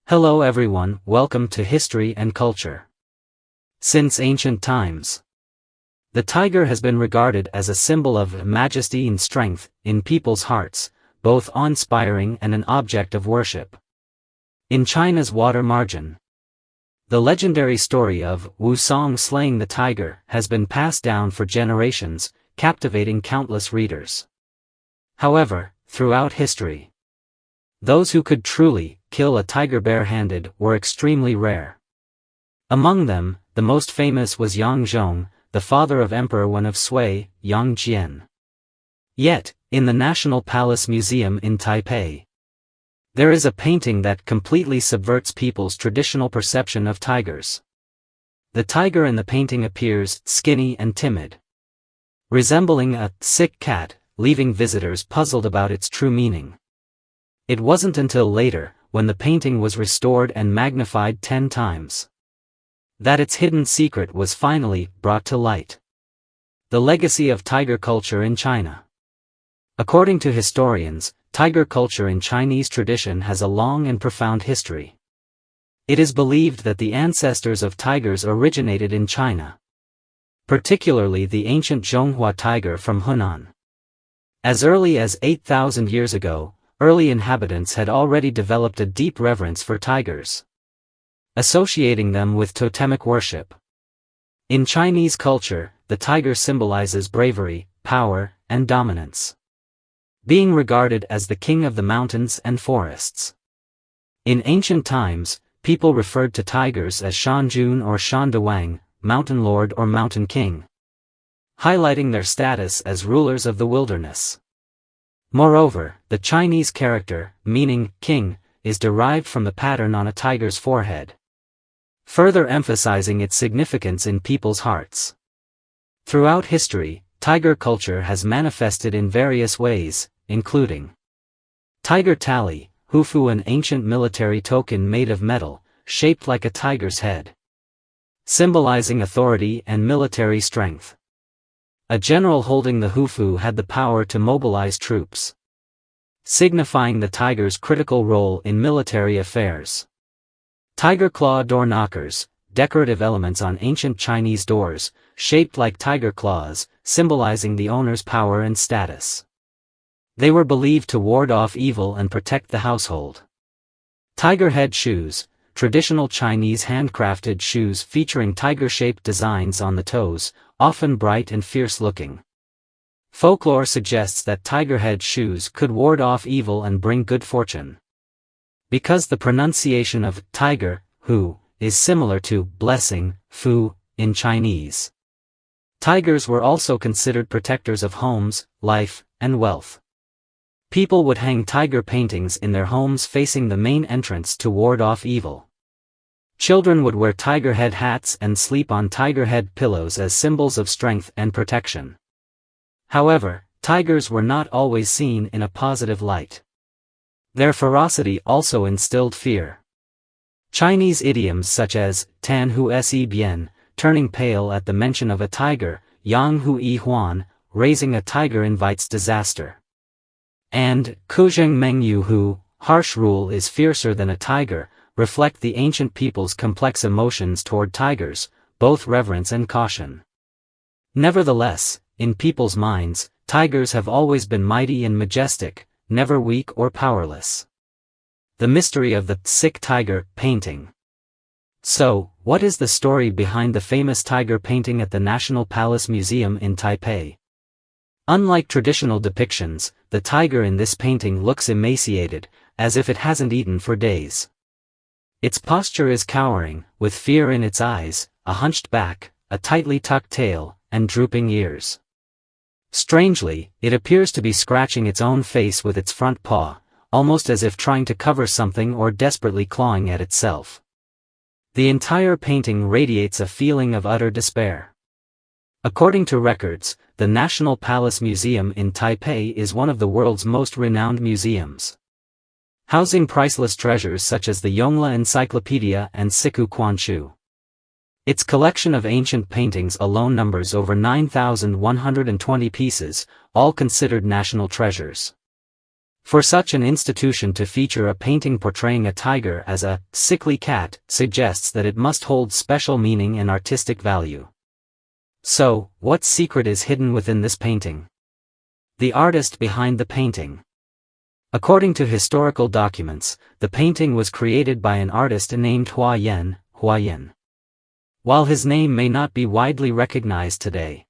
Hello everyone, welcome to History and Culture. Since ancient times, the tiger has been regarded as a symbol of majesty and strength in people's hearts, both awe-inspiring and an object of worship. In China's water margin, the legendary story of Wu Song slaying the tiger has been passed down for generations, captivating countless readers. However, throughout history, those who could truly kill a tiger bare-handed were extremely rare. Among them, the most famous was Yang Zhong, the father of Emperor Yuan of Sui, Yang Jian. Yet, in the National Palace Museum in Taipei, there is a painting that completely subverts people's traditional perception of tigers. The tiger in the painting appears skinny and timid, resembling a sick cat, leaving visitors puzzled about its true meaning. It wasn't until later, when the painting was restored and magnified 10 times, that its hidden secret was finally brought to light. The legacy of tiger culture in China. According to historians, tiger culture in Chinese tradition has a long and profound history. It is believed that the ancestors of tigers originated in China, particularly the ancient Zhonghua tiger from Hunan. As early as 8,000 years ago, early inhabitants had already developed a deep reverence for tigers, associating them with totemic worship. In Chinese culture, the tiger symbolizes bravery, power, and dominance, being regarded as the king of the mountains and forests. In ancient times, people referred to tigers as Shanjun or Shandawang, mountain lord or mountain king, highlighting their status as rulers of the wilderness. Moreover, the Chinese character, meaning king, is derived from the pattern on a tiger's forehead, further emphasizing its significance in people's hearts. Throughout history, tiger culture has manifested in various ways, including tiger tali, hufu, an ancient military token made of metal, shaped like a tiger's head, symbolizing authority and military strength. A general holding the hufu had the power to mobilize troops, signifying the tiger's critical role in military affairs. Tiger claw door knockers, decorative elements on ancient Chinese doors, shaped like tiger claws, symbolizing the owner's power and status. They were believed to ward off evil and protect the household. Tiger head shoes, traditional Chinese handcrafted shoes featuring tiger-shaped designs on the toes, often bright and fierce-looking. Folklore suggests that tiger head shoes could ward off evil and bring good fortune, because the pronunciation of tiger, hu, is similar to blessing, fu, in Chinese. Tigers were also considered protectors of homes, life, and wealth. People would hang tiger paintings in their homes facing the main entrance to ward off evil. Children would wear tiger head hats and sleep on tiger head pillows as symbols of strength and protection. However, tigers were not always seen in a positive light. Their ferocity also instilled fear. Chinese idioms such as tan hu se bien, turning pale at the mention of a tiger, yang hu yi huan, raising a tiger invites disaster, and kuzheng meng yu hu, harsh rule is fiercer than a tiger, reflect the ancient people's complex emotions toward tigers, both reverence and caution. Nevertheless, in people's minds, tigers have always been mighty and majestic, never weak or powerless. The mystery of the sick tiger painting. So, what is the story behind the famous tiger painting at the National Palace Museum in Taipei? Unlike traditional depictions, the tiger in this painting looks emaciated, as if it hasn't eaten for days. Its posture is cowering, with fear in its eyes, a hunched back, a tightly tucked tail, and drooping ears. Strangely, it appears to be scratching its own face with its front paw, almost as if trying to cover something or desperately clawing at itself. The entire painting radiates a feeling of utter despair. According to records, the National Palace Museum in Taipei is one of the world's most renowned museums, housing priceless treasures such as the Yongle Encyclopedia and Siku Quanchu. Its collection of ancient paintings alone numbers over 9,120 pieces, all considered national treasures. For such an institution to feature a painting portraying a tiger as a sickly cat suggests that it must hold special meaning and artistic value. So, what secret is hidden within this painting? The artist behind the painting. According to historical documents, the painting was created by an artist named Hua Yan, Hua Yan. While his name may not be widely recognized today,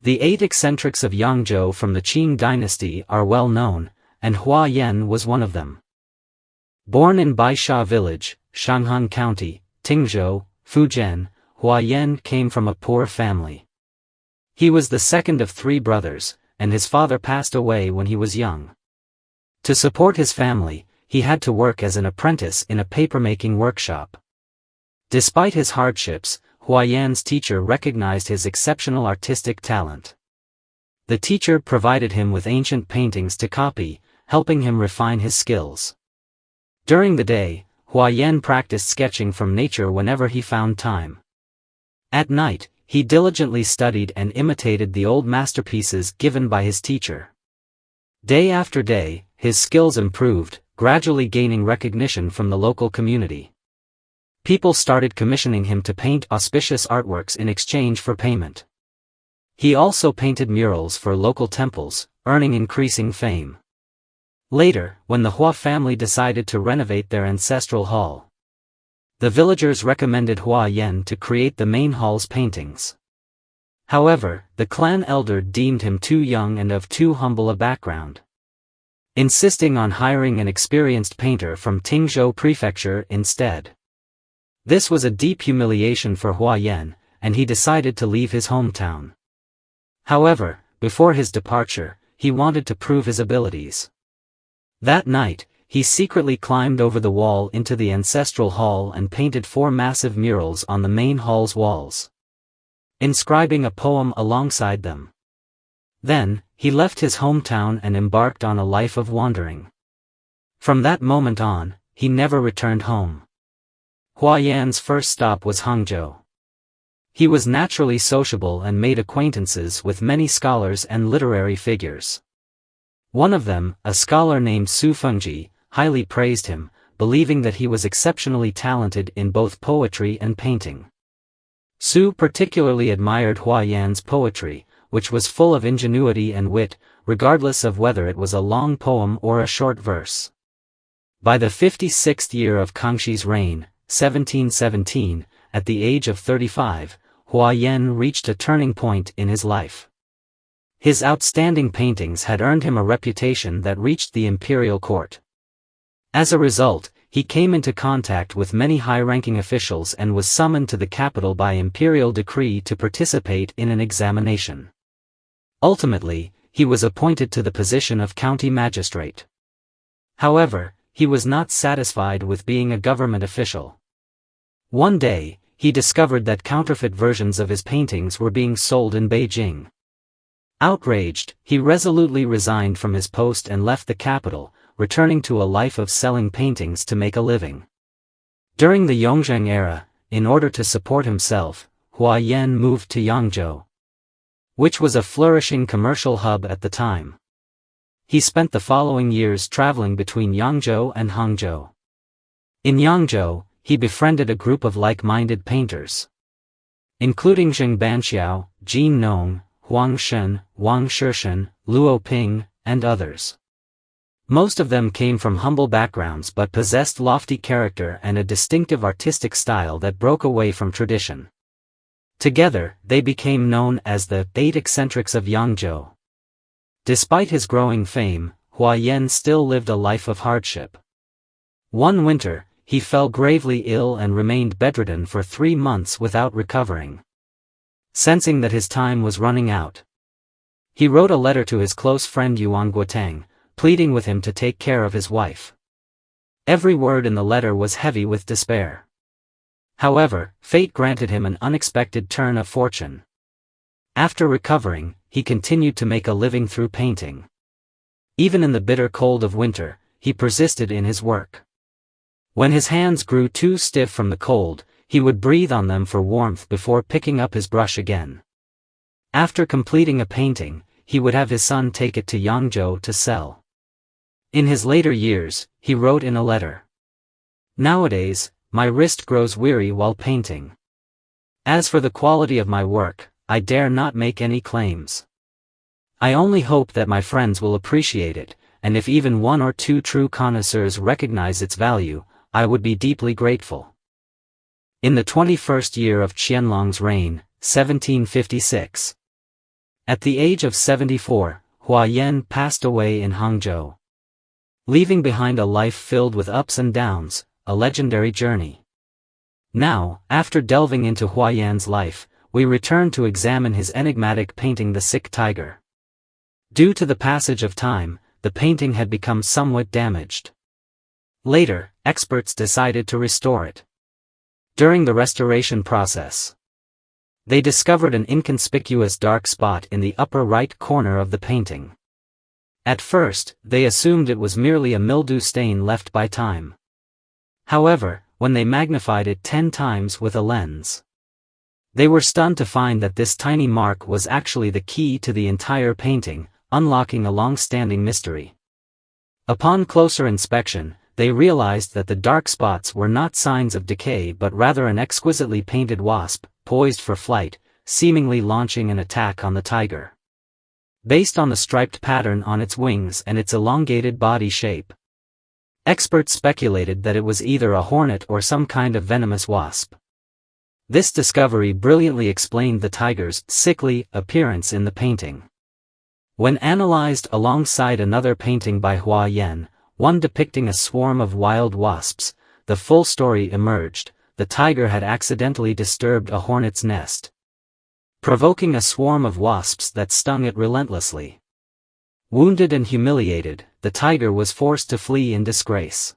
the 8 eccentrics of Yangzhou from the Qing dynasty are well known, and Hua Yan was one of them. Born in Baisha village, Shanghan County, Tingzhou, Fujian, Hua Yan came from a poor family. He was the second of 3 brothers, and his father passed away when he was young. To support his family, he had to work as an apprentice in a papermaking workshop. Despite his hardships, Hua Yan's teacher recognized his exceptional artistic talent. The teacher provided him with ancient paintings to copy, helping him refine his skills. During the day, Hua Yan practiced sketching from nature whenever he found time. At night, he diligently studied and imitated the old masterpieces given by his teacher. Day after day, his skills improved, gradually gaining recognition from the local community. People started commissioning him to paint auspicious artworks in exchange for payment. He also painted murals for local temples, earning increasing fame. Later, when the Hua family decided to renovate their ancestral hall, the villagers recommended Hua Yan to create the main hall's paintings. However, the clan elder deemed him too young and of too humble a background, insisting on hiring an experienced painter from Tingzhou Prefecture instead. This was a deep humiliation for Hua Yan, and he decided to leave his hometown. However, before his departure, he wanted to prove his abilities. That night, he secretly climbed over the wall into the ancestral hall and painted 4 massive murals on the main hall's walls, inscribing a poem alongside them. Then, he left his hometown and embarked on a life of wandering. From that moment on, he never returned home. Hua Yan's first stop was Hangzhou. He was naturally sociable and made acquaintances with many scholars and literary figures. One of them, a scholar named Su Fengji, highly praised him, believing that he was exceptionally talented in both poetry and painting. Su particularly admired Hua Yan's poetry, which was full of ingenuity and wit, regardless of whether it was a long poem or a short verse. By the 56th year of Kangxi's reign, 1717, at the age of 35, Hua Yan reached a turning point in his life. His outstanding paintings had earned him a reputation that reached the imperial court. As a result, he came into contact with many high-ranking officials and was summoned to the capital by imperial decree to participate in an examination. Ultimately, he was appointed to the position of county magistrate. However, he was not satisfied with being a government official. One day, he discovered that counterfeit versions of his paintings were being sold in Beijing. Outraged, he resolutely resigned from his post and left the capital, returning to a life of selling paintings to make a living. During the Yongzheng era, in order to support himself, Hua Yan moved to Yangzhou, which was a flourishing commercial hub at the time. He spent the following years traveling between Yangzhou and Hangzhou. In Yangzhou, he befriended a group of like-minded painters, including Zheng Banxiao, Jin Nong, Huang Shen, Wang Shishan, Luo Ping, and others. Most of them came from humble backgrounds but possessed lofty character and a distinctive artistic style that broke away from tradition. Together, they became known as the 8 eccentrics of Yangzhou. Despite his growing fame, Hua Yan still lived a life of hardship. One winter, he fell gravely ill and remained bedridden for 3 months without recovering. Sensing that his time was running out, he wrote a letter to his close friend Yuan Guotang, pleading with him to take care of his wife. Every word in the letter was heavy with despair. However, fate granted him an unexpected turn of fortune. After recovering, he continued to make a living through painting. Even in the bitter cold of winter, he persisted in his work. When his hands grew too stiff from the cold, he would breathe on them for warmth before picking up his brush again. After completing a painting, he would have his son take it to Yangzhou to sell. In his later years, he wrote in a letter, "Nowadays, my wrist grows weary while painting. As for the quality of my work, I dare not make any claims. I only hope that my friends will appreciate it, and if even one or two true connoisseurs recognize its value, I would be deeply grateful." In the 21st year of Qianlong's reign, 1756. At the age of 74, Hua Yan passed away in Hangzhou, leaving behind a life filled with ups and downs, a legendary journey. Now, after delving into Hua Yan's life, we return to examine his enigmatic painting The Sick Tiger. Due to the passage of time, the painting had become somewhat damaged. Later, experts decided to restore it. During the restoration process, they discovered an inconspicuous dark spot in the upper right corner of the painting. At first, they assumed it was merely a mildew stain left by time. However, when they magnified it 10 times with a lens, they were stunned to find that this tiny mark was actually the key to the entire painting, unlocking a long-standing mystery. Upon closer inspection, they realized that the dark spots were not signs of decay but rather an exquisitely painted wasp, poised for flight, seemingly launching an attack on the tiger. Based on the striped pattern on its wings and its elongated body shape, experts speculated that it was either a hornet or some kind of venomous wasp. This discovery brilliantly explained the tiger's sickly appearance in the painting. When analyzed alongside another painting by Hua Yan, one depicting a swarm of wild wasps, the full story emerged: the tiger had accidentally disturbed a hornet's nest, provoking a swarm of wasps that stung it relentlessly. Wounded and humiliated, the tiger was forced to flee in disgrace.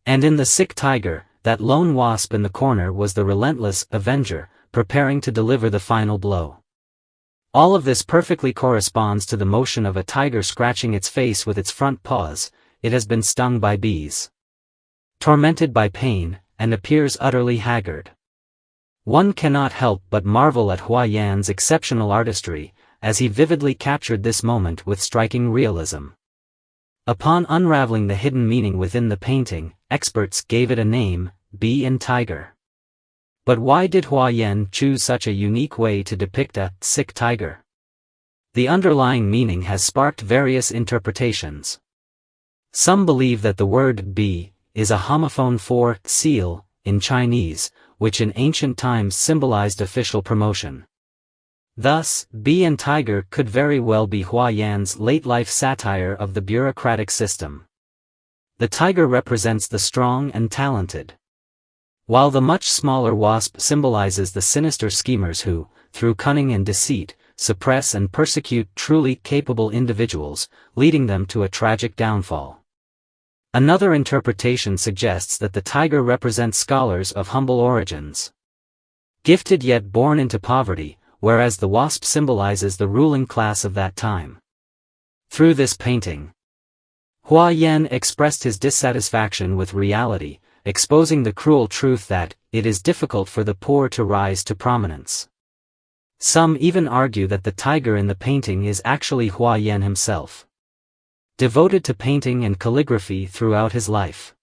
And in The Sick Tiger, that lone wasp in the corner was the relentless avenger, preparing to deliver the final blow. All of this perfectly corresponds to the motion of a tiger scratching its face with its front paws. It has been stung by bees, tormented by pain, and appears utterly haggard. One cannot help but marvel at Hua Yan's exceptional artistry, as he vividly captured this moment with striking realism. Upon unraveling the hidden meaning within the painting, experts gave it a name: Bee and Tiger. But why did Hua Yan choose such a unique way to depict a sick tiger? The underlying meaning has sparked various interpretations. Some believe that the word bee is a homophone for seal in Chinese, which in ancient times symbolized official promotion. Thus, Bee and Tiger could very well be Hua Yan's late-life satire of the bureaucratic system. The tiger represents the strong and talented, while the much smaller wasp symbolizes the sinister schemers who, through cunning and deceit, suppress and persecute truly capable individuals, leading them to a tragic downfall. Another interpretation suggests that the tiger represents scholars of humble origins, gifted yet born into poverty, whereas the wasp symbolizes the ruling class of that time. Through this painting, Hua Yan expressed his dissatisfaction with reality, exposing the cruel truth that it is difficult for the poor to rise to prominence. Some even argue that the tiger in the painting is actually Hua Yan himself, devoted to painting and calligraphy throughout his life.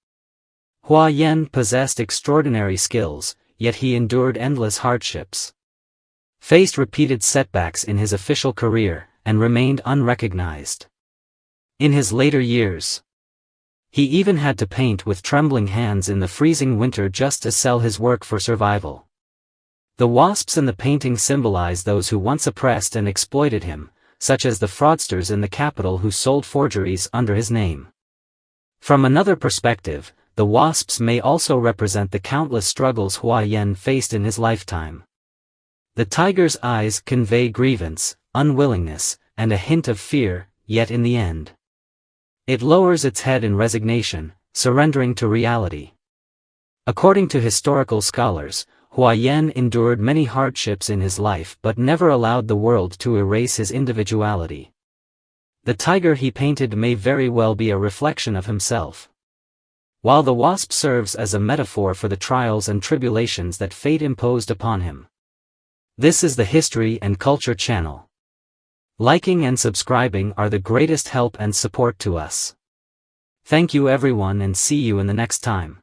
Hua Yan possessed extraordinary skills, yet he endured endless hardships, faced repeated setbacks in his official career, and remained unrecognized. In his later years, he even had to paint with trembling hands in the freezing winter just to sell his work for survival. The wasps in the painting symbolize those who once oppressed and exploited him, such as the fraudsters in the capital who sold forgeries under his name. From another perspective, the wasps may also represent the countless struggles Hua Yan faced in his lifetime. The tiger's eyes convey grievance, unwillingness, and a hint of fear, yet in the end, it lowers its head in resignation, surrendering to reality. According to historical scholars, Hua Yan endured many hardships in his life but never allowed the world to erase his individuality. The tiger he painted may very well be a reflection of himself, while the wasp serves as a metaphor for the trials and tribulations that fate imposed upon him. This is the History and Culture channel. Liking and subscribing are the greatest help and support to us. Thank you everyone and see you in the next time.